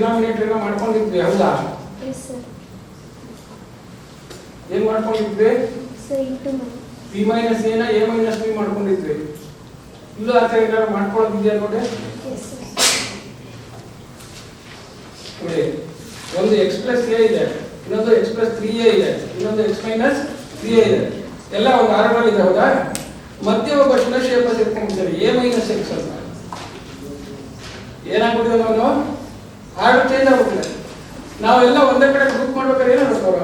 Denominator ಎಲ್ಲ ಮಾಡ್ಕೊಂಡಿದ್ವಿ ಹೌದಾ? ಏನ್ ಮಾಡ್ಕೊಂಡಿದ್ವಿ? ಪಿ ಮೈನಸ್ ಎನ ಎ ಮೈನಸ್ ಬಿ ಮಾಡ್ಕೊಂಡಿದ್ವಿ. ಇಲ್ಲ ಆತರ ಏನಾದ್ರು ಮಾಡ್ಕೊಳ್ಳೋದಿದೆಯಾ ನೋಡಿ. ಒಂದು x ಪ್ಲಸ್ ಎ ಇದೆ, ಇನ್ನೊಂದು x ಪ್ಲಸ್ 3a ಇದೆ, ಇನ್ನೊಂದು x ಮೈನಸ್ 3a ಇದೆ. ಎಲ್ಲ ಒಂದು ಆರ್ಡರ್ ಇದೆ ಹೌದಾ? ಮಧ್ಯ ಒಬ್ಬ ಶಿಲಾಶೇಪ ಸೇರ್ಕೊಂಡಿದ್ದಾರೆ a ಮೈನಸ್ x ಅಂತ. ಏನಾಗ್ಬಿಟ್ಟಿದೆ ನಾವು ಆರ್ಡರ್ ಚೇಂಜ್ ಆಗ್ಬಿಟ್ಟಿದೆ. ನಾವೆಲ್ಲ ಒಂದೇ ಕಡೆ ಗ್ರೂಪ್ ಮಾಡ್ಬೇಕಾದ್ರೆ ಏನಾಗುತ್ತೆ ಅವರು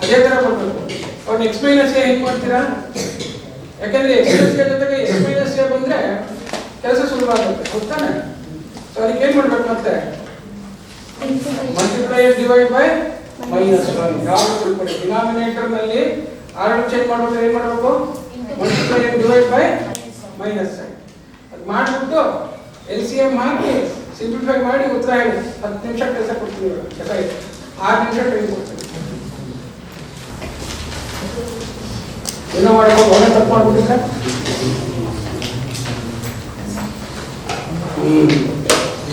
ಅದೇ ತರ ಬರ್ಬೇಕು. ಅವ್ನು x ಮೈನಸ್ ಎ ಹೆಂಗ್ ಮಾಡ್ತೀರಾ? ಯಾಕಂದ್ರೆ x ಪ್ಲಸ್ ಎ ಜೊತೆಗೆ x ಮೈನಸ್ ಎ ಬಂದ್ರೆ ಕೆಲಸ ಸುಲಭ ಆಗುತ್ತೆ ಗೊತ್ತಾನೆ. ಸೊ ಅದಕ್ಕೆ ಏನ್ ಮಾಡ್ಬೇಕು ಮತ್ತೆ ಮಲ್ಟಿಪ್ಲೈ ಡಿವೈಡ್ ಬೈ ಮೈನಸ್ 1. ಯಾವುದು ತಿಳ್ಕೊಳ್ಳಿ, ಡಿನಾಮಿನೇಟರ್ ನಲ್ಲಿ ಆರ್ಡರ್ ಚೇಂಜ್ ಮಾಡ್ಬೇಕಾದ್ರೆ ಏನ್ ಮಾಡಬೇಕು? Multiply divide by minus. ಅದು ಮಾಡ್ಬಿಟ್ಟು LCM ಹಾಕಿ ಸಿಂಪ್ಲಿಫೈ ಮಾಡಿ ಉತ್ತರ ಹೇಳಿ. 10 ನಿಮಿಷ ಕೆಲಸ ಕೊಡ್ತೀವಿ. 6 ನಿಮಿಷ ಟೈಮ್ ಕೊಡ್ತೀವಿ. ಏನೋ ಮಾಡಬೇಕು, ಒಳ್ಳೆ ತಪ್ಪು ಮಾಡ್ಬಿಟ್ಟಿದ್ರೆ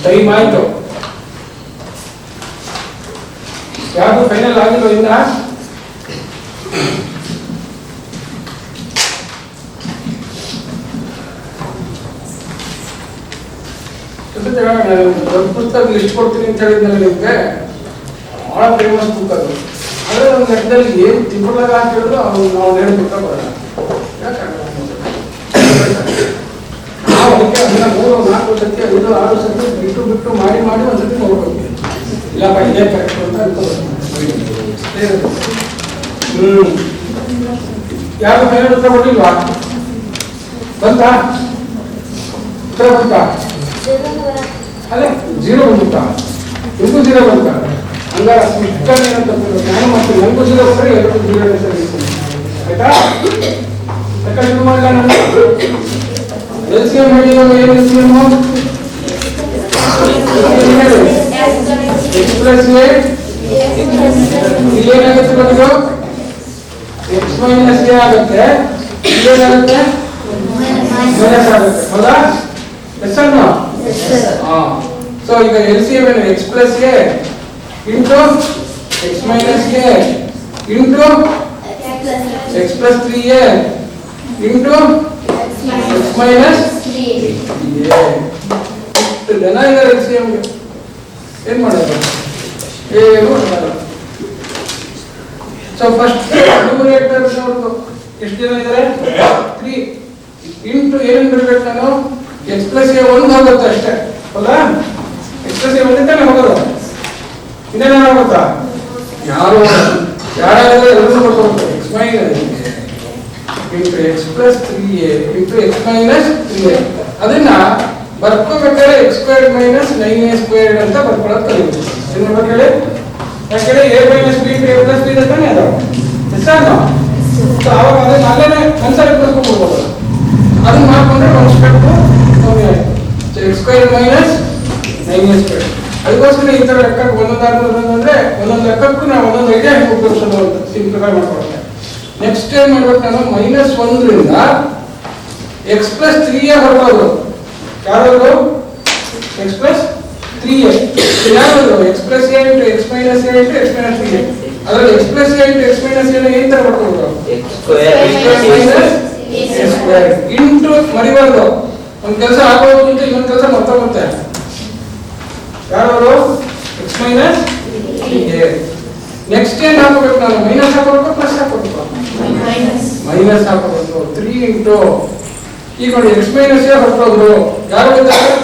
ಟೈಮ್ ಆಯ್ತು. ಯಾವುದು ಫೈನಲ್ ಆಗಿಲ್ಲ ಇನ್ನ? ಒಂದು ಪುಸ್ತಕ ಲಿಸ್ಟ್ ಕೊಡ್ತೀನಿ ಅಂತ ಹೇಳಿದ್ನಲ್ಲ ನಿಮ್ಗೆ, ಬಹಳ ಫೇಮಸ್ ಬುಕ್ ಅದು. ಅದೇ ಒಂದು ಲೆಕ್ಕದಲ್ಲಿ ಏನ್ ತಿಳ್ಕೊಳ್ಳಾಗ ಅಂತ ಹೇಳಿದ್ರು ನಾವು ಹೇಳಿ ಪುಸ್ತಕ ಬರೋಣ. ನಾವು ಅದಕ್ಕೆ ಅದನ್ನ 3-4 ಸತಿ 5-6 ಸತಿ ಬಿಟ್ಟು ಮಾಡಿ ಒಂದ್ಸತಿ ನೋಡ್ಬೇಕು. ಇಲ್ಲಪ್ಪ ಇದೇ ಕರೆಕ್ಟ್ ಅಂತ ಅನ್ಕೋಬೇಕು. ಯಾರು ಫೈನಲ್ ಉತ್ತರ ಕೊಟ್ಟಿಲ್ವಾ? ಬಂತಾ ಉತ್ತರ? ಬಂತಾ? ಅಲ್ಲೇ 0 ಬಂದುತ್ತಾ? ನಿಮಗೂ 0 ಬಂತ? ಹಂಗಾರ ಏನಂತ ನಾನು ಮತ್ತೆ ನನಗೂ 0 ಬಂದ್ರೆ 2 0 ಸರಿ ಆಯ್ತಾ? ಯಾಕಂದ್ರೆ ಇದು ಮಾಡಲ್ಲ ನಾನು LCM ಹೇಳಿರೋ ಏನು LCM x ಪ್ಲಸ್ ಎ ಇಲ್ಲೇನಾಗುತ್ತೆ ಬಂದು x ಮೈನಸ್ ಎ ಆಗುತ್ತೆ, ಇಲ್ಲೇನಾಗುತ್ತೆ ಮೈನಸ್ ಆಗುತ್ತೆ ಹೌದಾ? ಎಸ್ ಅನ್ನು ಸೊ ಈಗ LCM ಏನು x plus A into x minus A into x plus 3a into x minus 3a. ಇಷ್ಟು ಜನ ಇದ್ದಾರೆ LCM ಗೆ. ಏನ್ ಮಾಡೋದು? ಏನು ಮಾಡಲ್ಲ. ಸೊ ಫಸ್ಟ್ ನ್ಯೂಮರೇಟರ್ ನೋಡ್ದು ಎಷ್ಟು ಜನ ಇದ್ದಾರೆ? 3 ಇಂಟು ಏನೇನು ಬಿಡ್ಬೇಕು ನಾನು? x ಪ್ಲಸ್ ಎ 1 ಹೋಗುತ್ತೆ ಅಷ್ಟೇ ಹೌದಾ? x ಪ್ಲಸ್ ಎ 1 ತಾನೇ ಹೋಗೋದು, ಇನ್ನೇನ ಹೋಗುತ್ತಾ? ಯಾರಾದ್ರೆ ಎಲ್ಲರೂ ಬರ್ತಾರೆ. x minus into x plus 3a into x minus 3a. ಅದನ್ನ ಬರ್ಕೋಬೇಕಾದ್ರೆ x squared minus 9a squared ಅಂತ ಬರ್ಕೊಳ್ಳೋದು ಕಲಿಬೇಕು. ಏನ್ ಮಾಡ್ಬೇಕು ಹೇಳಿ? ಯಾಕಂದ್ರೆ a minus b into a plus b ಅಂತಾನೆ ಅದು ಎಷ್ಟಾನು. ಸೊ ಅವಾಗ ಅದನ್ನ ಅಲ್ಲೇನೆ ಕನ್ಸಲ್ಟ್ ಮಾಡ್ಕೊಳ್ಬೋದು. ಅದನ್ನ ಮಾಡ್ಕೊಂಡ್ರೆ ಒಂದು ಸ್ಟೆಪ್ ಕಮ್ಮಿ ಆಯ್ತು. x squared minus 9a squared. ಅದಕ್ಕೋಸ್ಕರ ಈ ತರ ಲೆಕ್ಕಕ್ಕೆ ಒಂದೊಂದು ಲೆಕ್ಕಕ್ಕೂ ನಾವು ಒಂದೊಂದು ಐಡಿಯಾ ಉಪಯೋಗಿಸೋದು ಅಂತ ಸಿಂಪ್ಲಿಫೈ ಮಾಡ್ಕೊಳ್ತೇವೆ. ನೆಕ್ಸ್ಟ್ ಏನ್ ಮಾಡ್ಬೇಕು ನಾನು? -1 ರಿಂದ x ಪ್ಲಸ್ 3a ಹೊರಟೋದು. ಯಾರು? x plus 3a. ಯಾರು? x plus a into x minus a into x minus 3a. ಅದರಲ್ಲಿ x plus a into x minus a ಏನ್ ತರ ಬರ್ಕೋದು? x minus a square into ಮರಿಬಾರ್ದು. ಒಂದು ಕೆಲಸ ಆಗೋದು ಅಂತ ಇನ್ನೊಂದು ಕೆಲಸ ಮರ್ತೋಗುತ್ತೆ. ಯಾರು? x minus 3a. ನೆಕ್ಸ್ಟ್ ಏನ್ ಹಾಕಬೇಕು ನಾನು? ಮೈನಸ್ ಹಾಕಬೇಕು ಪ್ಲಸ್ ಹಾಕಬೇಕು? ಮೈನಸ್ ಹಾಕಬೇಕು. 3 ಇಂಟು ಈಗ ನೋಡಿ x ಮೈನಸ್ ಎ ಹೊರಟೋದ್ರು. ಯಾರು ಇದ್ದಾರೆ?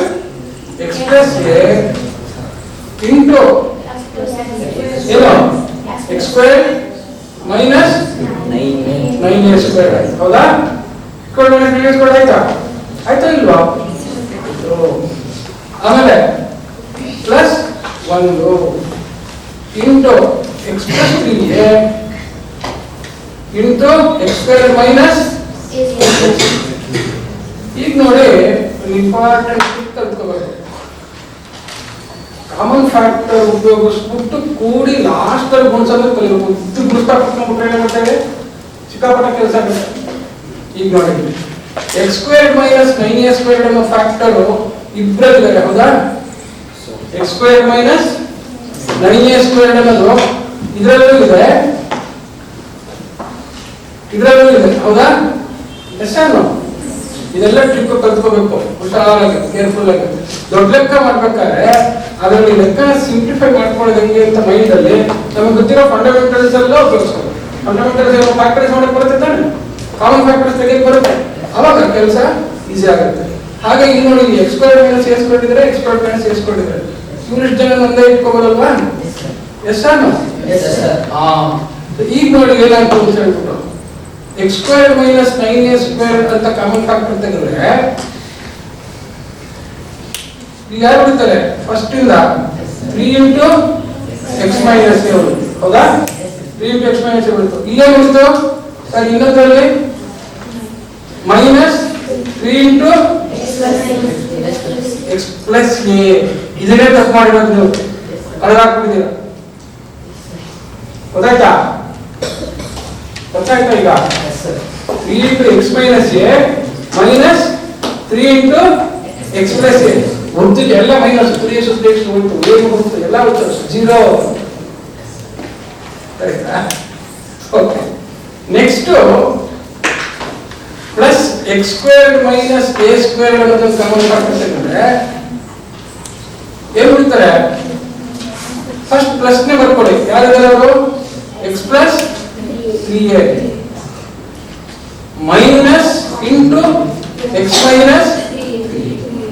x ಪ್ಲಸ್ ಎ ಇಂಟು ಏನು? x square minus 9a square ಹೌದಾ? ಆಯ್ತಾ? ಆಯ್ತಾ ಇಲ್ವಾ? ಆಮೇಲೆ plus 1 into x plus 3a into x square minus. ಈಗ ನೋಡಿ ಇಂಪಾರ್ಟೆಂಟ್ ಕಲ್ತ್ಕೋಬೇಕು. ಕಾಮನ್ ಫ್ಯಾಕ್ಟರ್ ಉಪಯೋಗಿಸ್ಬಿಟ್ಟು ಕೂಡಿ ಲಾಸ್ಟ್ ಅಲ್ಲಿ ಗುಣಿಸೋದು ಕಲಿಬೇಕು. ಇದು ಗುಣಿಸ್ತಾ ಕೂತ್ಕೊಂಡ್ಬಿಟ್ರೆ ಏನಾಗುತ್ತೆ? ಸಿಕ್ಕಾಪಟ್ಟ ಕೆಲಸ ಆಗುತ್ತೆ. ಈಗ ನೋಡಿ x square minus 9a square ಅನ್ನೋ ಫ್ಯಾಕ್ಟರ್ ಇಬ್ಬರಲ್ಲಿದ್ದಾರೆ ಹೌದಾ? X square minus 9a square ಅನ್ನೋದು ಇದರಲ್ಲೂ ಇದೆ, ಹೌದಾ? ಎಷ್ಟನ್ನು ಇದೆಲ್ಲ ಟ್ರಿಕ್ ಕಲ್ತ್ಕೋಬೇಕು ಹುಷಾರಾಗಿ, ಕೇರ್ಫುಲ್ ಆಗಿ. ದೊಡ್ಡ ಲೆಕ್ಕ ಮಾಡ್ಬೇಕಾದ್ರೆ ಅದರಲ್ಲಿ ಲೆಕ್ಕ ಸಿಂಪ್ಲಿಫೈ ಮಾಡ್ಕೊಳ್ಳೋದು ಹೆಂಗೆ ಅಂತ ಮೈಂಡ್ ಅಲ್ಲಿ ನಮಗೆ ಗೊತ್ತಿರೋ ಫಂಡಮೆಂಟಲ್ಸ್ ಎಲ್ಲ ಉಪಯೋಗಿಸ್ಕೋಬೇಕು. ಫಂಡಮೆಂಟಲ್ಸ್ ಫ್ಯಾಕ್ಟರ್ಸ್ ಮಾಡಕ್ ಬರುತ್ತೆ ತಾನೆ, ಕಾಮನ್ ಫ್ಯಾಕ್ಟರ್ಸ್ ತೆಗೆಯಕ್ಕೆ ಬರುತ್ತೆ, ಅವಾಗ ಕೆಲಸ ಈಸಿ ಆಗುತ್ತೆ. ಹಾಗೆ ಇಲ್ಲಿ ನೋಡಿ, x square minus a square ಇದ್ರೆ x square minus a square ಇದ್ರೆ ಯೂನಿಟ್ ಜನ ಒಂದೇ ಇಟ್ಕೋಬೋದಲ್ವಾ? ಎಷ್ಟನ್ನು ಈಗ ನೋಡಿ ಏನಾಯ್ತು ಅಂತ ಹೇಳ್ಬಿಟ್ಟು x square minus 9a square ಅಂತ ಕಾಮನ್ ಫ್ಯಾಕ್ಟರ್ ತೆಗೆದ್ರೆ ಈಗ ಯಾರು ಉಳಿತಾರೆ? ಫಸ್ಟ್ ಇಂದ 3 ಇಂಟು ಎಕ್ಸ್ ಮೈನಸ್ ಎ ಉಳಿತು, ಹೌದಾ? 3 ಇಂಟು ಎಕ್ಸ್ ಮೈನಸ್ ಎ ಉಳಿತು. ಇಲ್ಲೇನು ಉಳಿತು ಸರ್? ಇನ್ನೊಂದರಲ್ಲಿ minus 3 into X plus A. ಇದನ್ನೇ ತಪ್ಪು ಮಾಡಿರೋದು ನೀವು, ಕಳೆದಾಕ್ಬಿಟ್ಟಿದ್ದೀರ. ಗೊತ್ತಾಯ್ತಾ? ಗೊತ್ತಾಯ್ತಾ? ಈಗ 3 into X minus A minus 3 into X plus A ಉಳಿದಿದೆ, ಎಲ್ಲ ಮೈನಸ್ 3 ಸುತ್ತ ಎಕ್ಸ್ ಉಳಿತು, ಏನು ಉಳಿತು ಎಲ್ಲ ಉಳಿತು, 0. Okay, next plus X square minus a square ಅನ್ನೋದನ್ನು ಕಾಮನ್ ಫ್ಯಾಕ್ಟರ್ ತೆಗೆದ್ರೆ ಏನು ಉಳಿತಾರೆ? ಫಸ್ಟ್ ಪ್ಲಸ್ ನೇ ಬರ್ಕೊಳ್ಳಿ. ಯಾರಿದ್ದಾರೆ ಅವರು? X plus 3a minus into X minus,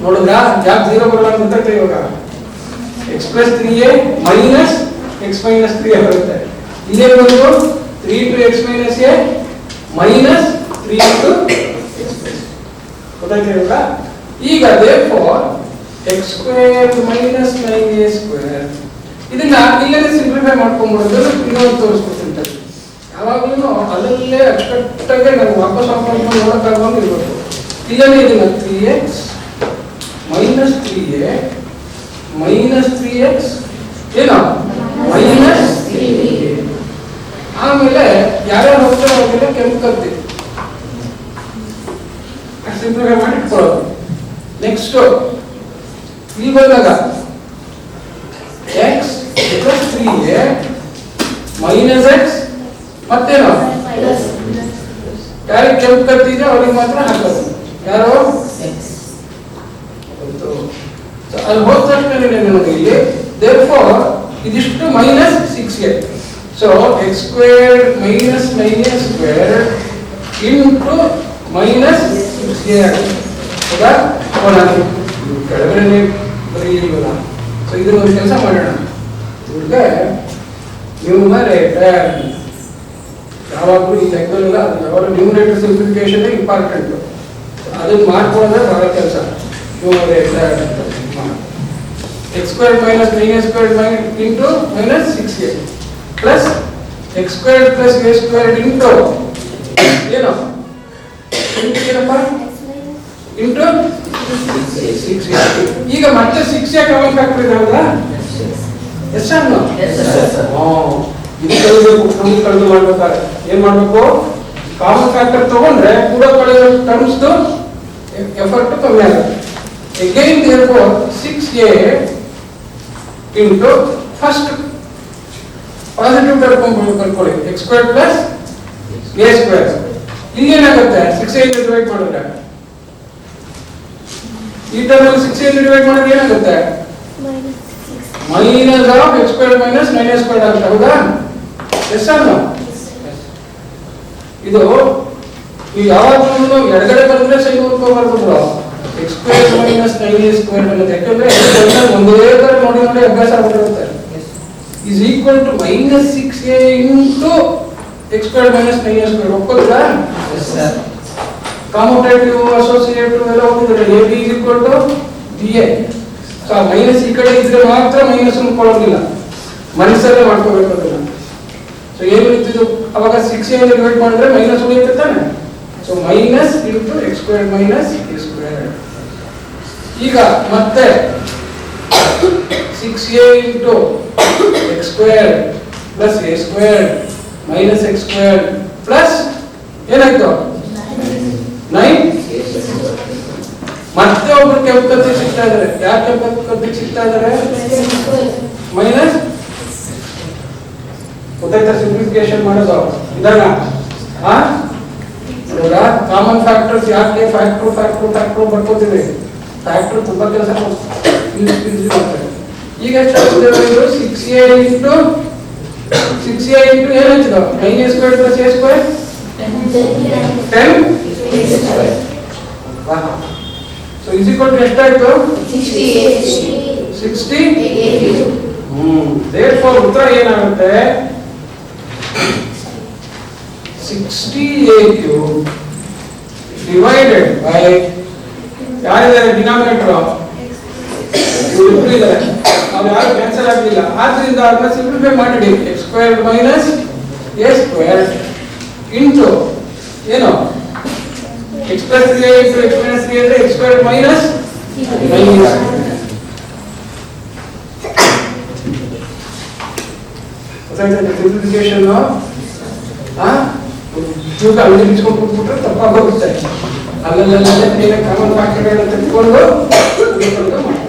ನೋಡಿದ್ರಾ ಯಾಕೆ 0 ಬರಲ್ಲ ಅಂತ ಗೊತ್ತಾಯ್ತಾ? ಇವಾಗ X plus 3a minus X minus 3a ಬರುತ್ತೆ. ಇಲ್ಲೇ ಬಂದು 3 into X minus A minus 3 into ಗೊತ್ತಾಯ್ತಾ? ಈಗ therefore x square minus 9a square ಇದನ್ನ ಇಲ್ಲೇ ಸಿಂಪ್ಲಿಫೈ ಮಾಡ್ಕೊಂಡ್ಬಿಡೋದು. ಇನ್ನೊಂದು ತೋರಿಸ್ಕೊಡ್ತೀನಿ, ಯಾವಾಗಲೂ ಅಲ್ಲೇ ಅಚ್ಚುಕಟ್ಟಾಗಿ ನಾವು ವಾಪಸ್ ಹಾಕೊಂಡು ನೋಡೋಕ್ಕಾಗುವಂಗೆ ಇರಬೇಕು. ಇಲ್ಲೇ ಇದನ್ನ 3x minus 3a minus 3x ಏನೋ ಮೈನಸ್ 3a. ಆಮೇಲೆ ಯಾರ್ಯಾರು ಹೋಗ್ತಾರೆ ಅವ್ರಿಗೆಲ್ಲ ಕೆಂಪು ಕತ್ತಿ ಸಿಂಪ್ಲಿಫೈ ಮಾಡಿ ಇಟ್ಕೊಳ್ಳೋದು. ನೆಕ್ಸ್ಟ್ ಇಲ್ಲಿ ಬಂದಾಗ x plus 3a minus x ಮತ್ತೇನು ಯಾರಿಗೆ ಕೆಂಪು ಕತ್ತಿದೆ ಅವ್ರಿಗೆ ಮಾತ್ರ ಹಾಕೋದು. ಯಾರು? ಅಲ್ಲಿ ಹೋದ ತಕ್ಷಣ ನೋಡಿ ಇಲ್ಲಿ therefore ಇದಿಷ್ಟು minus 6a. So X square minus 9a square into minus 6a ಹೌದಾ? ಕೆಳಗಡೆ ಬರೀಲಿಲ್ಲ. ಸೊ ಇದನ್ನ ಒಂದು ಕೆಲಸ ಮಾಡೋಣ, ಇವ್ರಿಗೆ ನ್ಯೂಮರೇಟರ್ ಯಾವಾಗಲೂ ಈ ಲೆಕ್ಕದಲ್ಲ, ಅದು ಯಾವಾಗ ನ್ಯೂಮರೇಟರ್ ಸಿಂಪ್ಲಿಫಿಕೇಶನ್ ಇಂಪಾರ್ಟೆಂಟ್, ಅದನ್ನ ಮಾಡ್ಕೊಳ್ಳೋದ್ರೆ ಬರೋ ಕೆಲಸ. Numerator X square minus 9a square into minus 6a plus X square plus a square into ಏನು ಏನಪ್ಪ ಇಂಟು 6a. ಈಗ ಮತ್ತೆ 6a ಕಾಮನ್ ಫ್ಯಾಕ್ಟರ್ ಇದೆ ಹೌದಾ? ಎಸ್ ಅನ್ನು ಇದು ಕಳೆದು ಮಾಡ್ಬೇಕಾದ್ರೆ ಏನ್ ಮಾಡ್ಬೇಕು? ಕಾಮನ್ ಫ್ಯಾಕ್ಟರ್ ತಗೊಂಡ್ರೆ ಕೂಡ ಕಳೆದ ಟರ್ಮ್ಸ್ ಎಫರ್ಟ್ ಕಮ್ಮಿ ಆಗುತ್ತೆ. Again therefore 6a into first positive term ಬರ್ಕೊಳ್ಳಿ x square plus a square. ಇಲ್ಲಿ ಏನಾಗುತ್ತೆ? 6a ಇಂದ ಡಿವೈಡ್ ಮಾಡಿದ್ರೆ ಈ ಟರ್ಮ್ ಅಲ್ಲಿ 6a ಇಂದ ಡಿವೈಡ್ ಮಾಡಿದ್ರೆ ಏನಾಗುತ್ತೆ? Minus of X square minus 9a square ಆಗುತ್ತೆ ಹೌದಾ? ಎಸ್ ಅನ್ನು ಇದು ನೀವು ಯಾವಾಗಲೂ ಎಡಗಡೆ ಬಂದ್ರೆ ಸೈ ನೋಡ್ಕೋಬಾರ್ದು bro. X square minus 9a square ಅನ್ನೋದು ಯಾಕಂದ್ರೆ ಒಂದೇ ತರ ನೋಡಿ ನೋಡಿ ಅಭ್ಯಾಸ ಆಗಿರುತ್ತೆ. is equal to minus 6a into x square minus 9a square. ಒಪ್ಪಲ್ವಾ? Yes sir. Commutative, associative ಎಲ್ಲ ಹೋಗಿದ್ರೆ ab is equal to ba. So minus ಈ ಕಡೆ ಇದ್ರೆ ಮಾತ್ರ ಮೈನಸ್ ಅನ್ಕೊಳ್ಳೋದಿಲ್ಲ, ಮನಸ್ಸಲ್ಲೇ ಮಾಡ್ಕೋಬೇಕು ಅದನ್ನ. ಸೊ ಏನು ಉಳಿತಿದ್ದು ಅವಾಗ 6a ಡಿವೈಡ್ ಮಾಡಿದ್ರೆ ಮೈನಸ್ ಉಳಿಯುತ್ತೆ ತಾನೆ. So minus into X square minus a square. ಈಗ ಮತ್ತೆ 6a into X square plus a square minus X square plus ಏನಾಯ್ತು 9 ಮತ್ತೆ ಒಬ್ರು ಕೆಂಪು ಕತ್ತಿ ಸಿಗ್ತಾ ಇದಾರೆ. ಯಾಕೆ ಕೆಂಪು ಕತ್ತಿ ಸಿಗ್ತಾ ಇದಾರೆ? ಮೈನಸ್ ಗೊತ್ತಾಯ್ತಾ? ಸಿಂಪ್ಲಿಫಿಕೇಶನ್ ಮಾಡೋದು ಇದಾಗ ಇವಾಗ ಕಾಮನ್ ಫ್ಯಾಕ್ಟರ್ಸ್ ಯಾಕೆ ಫ್ಯಾಕ್ಟರ್ ಬರ್ಕೋತೀವಿ. ಫ್ಯಾಕ್ಟರ್ ತುಂಬಾ ಕೆಲಸ ಮಾಡ್ತಾರೆ. ಈಗ ಎಷ್ಟು 6a ಇಂಟು 6a ಇಂಟು ಏನು ಹಚ್ಚಿದ 9a square plus a square 10 so is equal to ಎಷ್ಟಾಯ್ತು? 60. ದೇರ್ಫೋರ್ ಉತ್ತರ ಏನಾಗುತ್ತೆ? 60a ಕ್ಯೂಬ್ ಡಿವೈಡೆಡ್ ಬೈ ಯಾರಿದ್ದಾರೆ ಡಿನಾಮಿನೇಟರ್ ಇವ್ರು ಇದ್ದಾರೆ. ನಾವು ಯಾರು ಕ್ಯಾನ್ಸಲ್ ಆಗಲಿಲ್ಲ. ಆದ್ರಿಂದ ಅದನ್ನ ಸಿಂಪ್ಲಿಫೈ ಮಾಡಿಡಿ. x square minus a square into ಏನು x plus 3a into x minus 3 ಅಂದ್ರೆ x square minus 9a. Simplification ಇವಾಗ ಅಲ್ಲಿ ಬಿಚ್ಕೊಂಡು ಕೂತ್ಬಿಟ್ರೆ ತಪ್ಪಾಗೋಗುತ್ತೆ. ಅಲ್ಲಲ್ಲೇ ಕಾಮನ್ ಫ್ಯಾಕ್ಟರ್ಗಳನ್ನ ತೆಗೆದುಕೊಂಡು ಮಾಡ್ತೀವಿ.